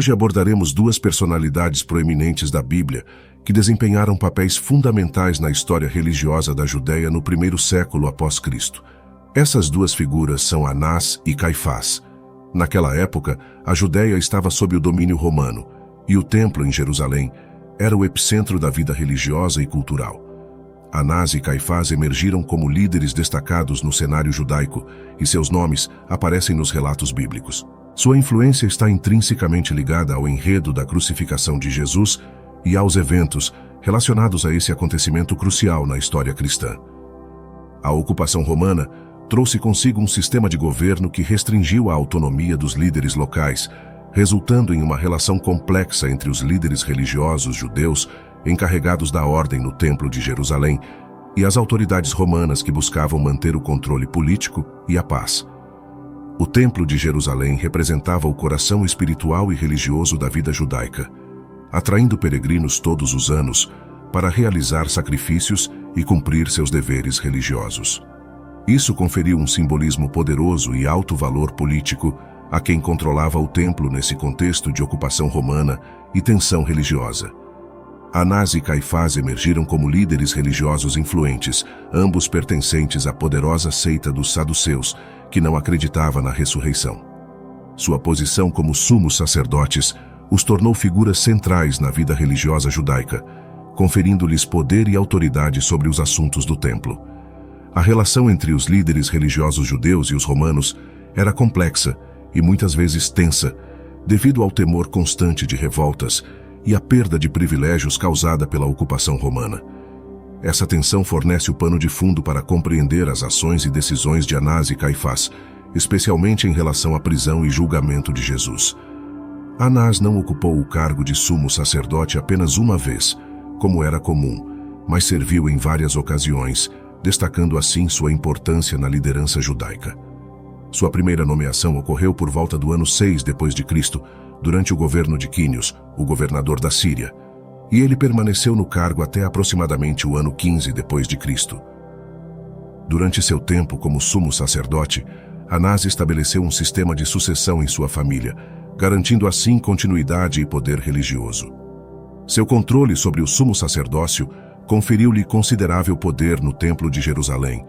Hoje abordaremos duas personalidades proeminentes da Bíblia que desempenharam papéis fundamentais na história religiosa da Judéia no primeiro século após Cristo. Essas duas figuras são Anás e Caifás. Naquela época, a Judéia estava sob o domínio romano, e o templo em Jerusalém era o epicentro da vida religiosa e cultural. Anás e Caifás emergiram como líderes destacados no cenário judaico, e seus nomes aparecem nos relatos bíblicos. Sua influência está intrinsecamente ligada ao enredo da crucificação de Jesus e aos eventos relacionados a esse acontecimento crucial na história cristã. A ocupação romana trouxe consigo um sistema de governo que restringiu a autonomia dos líderes locais, resultando em uma relação complexa entre os líderes religiosos judeus encarregados da ordem no Templo de Jerusalém e as autoridades romanas que buscavam manter o controle político e a paz. O Templo de Jerusalém representava o coração espiritual e religioso da vida judaica, atraindo peregrinos todos os anos para realizar sacrifícios e cumprir seus deveres religiosos. Isso conferiu um simbolismo poderoso e alto valor político a quem controlava o templo nesse contexto de ocupação romana e tensão religiosa. Anás e Caifás emergiram como líderes religiosos influentes, ambos pertencentes à poderosa seita dos saduceus, que não acreditava na ressurreição. Sua posição como sumos sacerdotes os tornou figuras centrais na vida religiosa judaica, conferindo-lhes poder e autoridade sobre os assuntos do templo. A relação entre os líderes religiosos judeus e os romanos era complexa e muitas vezes tensa, devido ao temor constante de revoltas e à perda de privilégios causada pela ocupação romana. Essa tensão fornece o pano de fundo para compreender as ações e decisões de Anás e Caifás, especialmente em relação à prisão e julgamento de Jesus. Anás não ocupou o cargo de sumo sacerdote apenas uma vez, como era comum, mas serviu em várias ocasiões, destacando assim sua importância na liderança judaica. Sua primeira nomeação ocorreu por volta do ano 6 d.C., durante o governo de Quínios, o governador da Síria, e ele permaneceu no cargo até aproximadamente o ano 15 d.C. Durante seu tempo como sumo sacerdote, Anás estabeleceu um sistema de sucessão em sua família, garantindo assim continuidade e poder religioso. Seu controle sobre o sumo sacerdócio conferiu-lhe considerável poder no Templo de Jerusalém,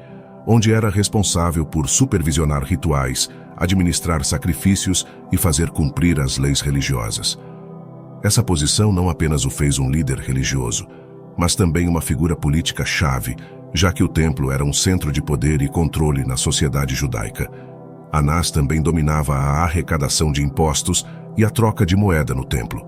onde era responsável por supervisionar rituais, administrar sacrifícios e fazer cumprir as leis religiosas. Essa posição não apenas o fez um líder religioso, mas também uma figura política chave, já que o templo era um centro de poder e controle na sociedade judaica. Anás também dominava a arrecadação de impostos e a troca de moeda no templo.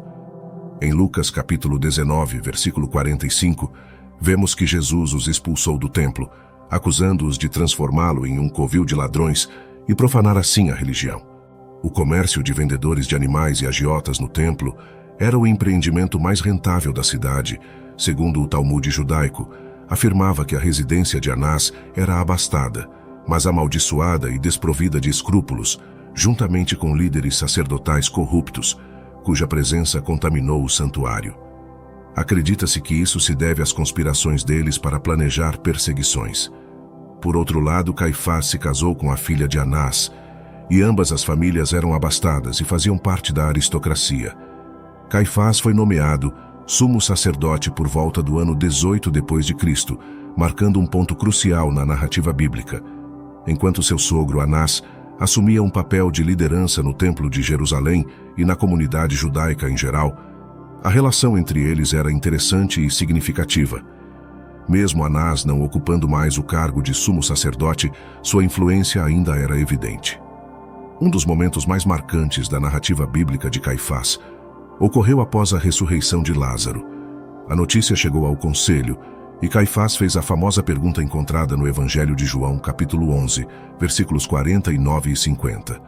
Em Lucas capítulo 19, versículo 45, vemos que Jesus os expulsou do templo, acusando-os de transformá-lo em um covil de ladrões e profanar assim a religião. O comércio de vendedores de animais e agiotas no templo era o empreendimento mais rentável da cidade. Segundo o Talmude judaico, afirmava que a residência de Anás era abastada, mas amaldiçoada e desprovida de escrúpulos, juntamente com líderes sacerdotais corruptos, cuja presença contaminou o santuário. Acredita-se que isso se deve às conspirações deles para planejar perseguições. Por outro lado, Caifás se casou com a filha de Anás, e ambas as famílias eram abastadas e faziam parte da aristocracia. Caifás foi nomeado sumo sacerdote por volta do ano 18 d.C., marcando um ponto crucial na narrativa bíblica, enquanto seu sogro Anás assumia um papel de liderança no Templo de Jerusalém e na comunidade judaica em geral. A relação entre eles era interessante e significativa. Mesmo Anás não ocupando mais o cargo de sumo sacerdote, sua influência ainda era evidente. Um dos momentos mais marcantes da narrativa bíblica de Caifás ocorreu após a ressurreição de Lázaro. A notícia chegou ao conselho e Caifás fez a famosa pergunta encontrada no Evangelho de João, capítulo 11, versículos 49 e 50.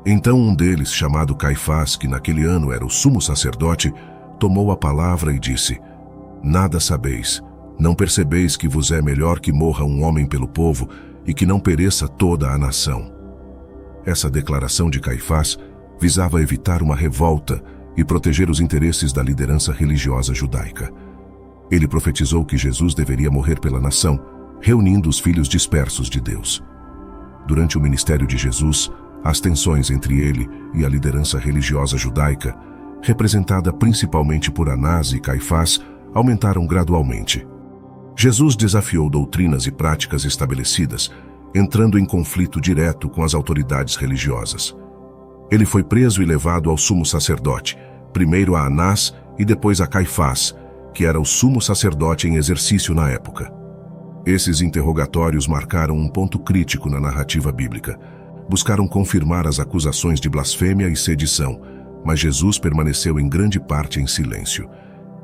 Então um deles, chamado Caifás, que naquele ano era o sumo sacerdote, tomou a palavra e disse: "Nada sabeis, não percebeis que vos é melhor que morra um homem pelo povo e que não pereça toda a nação?" Essa declaração de Caifás visava evitar uma revolta e proteger os interesses da liderança religiosa judaica. Ele profetizou que Jesus deveria morrer pela nação, reunindo os filhos dispersos de Deus. Durante o ministério de Jesus, as tensões entre ele e a liderança religiosa judaica representada principalmente por Anás e Caifás, aumentaram gradualmente. Jesus desafiou doutrinas e práticas estabelecidas, entrando em conflito direto com as autoridades religiosas. Ele foi preso e levado ao sumo sacerdote, primeiro a Anás e depois a Caifás, que era o sumo sacerdote em exercício na época. Esses interrogatórios marcaram um ponto crítico na narrativa bíblica. Buscaram confirmar as acusações de blasfêmia e sedição, mas Jesus permaneceu em grande parte em silêncio.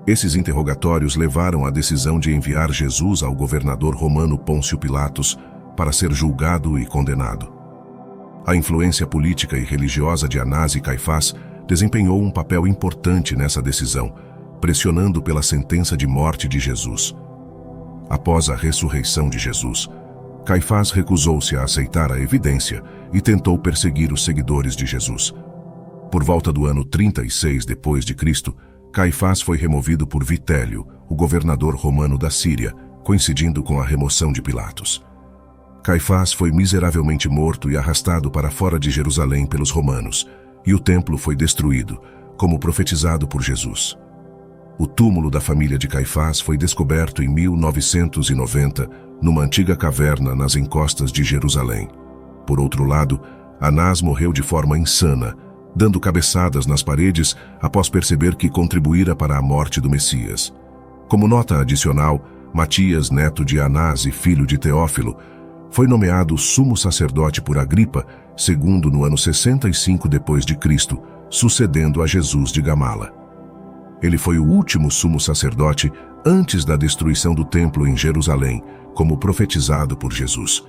Esses interrogatórios levaram à decisão de enviar Jesus ao governador romano Pôncio Pilatos para ser julgado e condenado. A influência política e religiosa de Anás e Caifás desempenhou um papel importante nessa decisão, pressionando pela sentença de morte de Jesus. Após a ressurreição de Jesus, Caifás recusou-se a aceitar a evidência e tentou perseguir os seguidores de Jesus. Por volta do ano 36 depois de Cristo, Caifás foi removido por Vitélio, o governador romano da Síria, coincidindo com a remoção de Pilatos. Caifás foi miseravelmente morto e arrastado para fora de Jerusalém pelos romanos, e o templo foi destruído, como profetizado por Jesus. O túmulo da família de Caifás foi descoberto em 1990, numa antiga caverna nas encostas de Jerusalém. Por outro lado, Anás morreu de forma insana, dando cabeçadas nas paredes após perceber que contribuíra para a morte do Messias. Como nota adicional, Matias, neto de Anás e filho de Teófilo, foi nomeado sumo sacerdote por Agripa, segundo no ano 65 depois de Cristo, sucedendo a Jesus de Gamala. Ele foi o último sumo sacerdote antes da destruição do templo em Jerusalém, como profetizado por Jesus.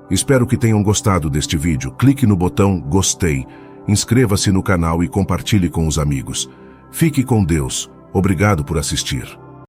Espero que tenham gostado deste vídeo. Clique no botão gostei, inscreva-se no canal e compartilhe com os amigos. Fique com Deus. Obrigado por assistir.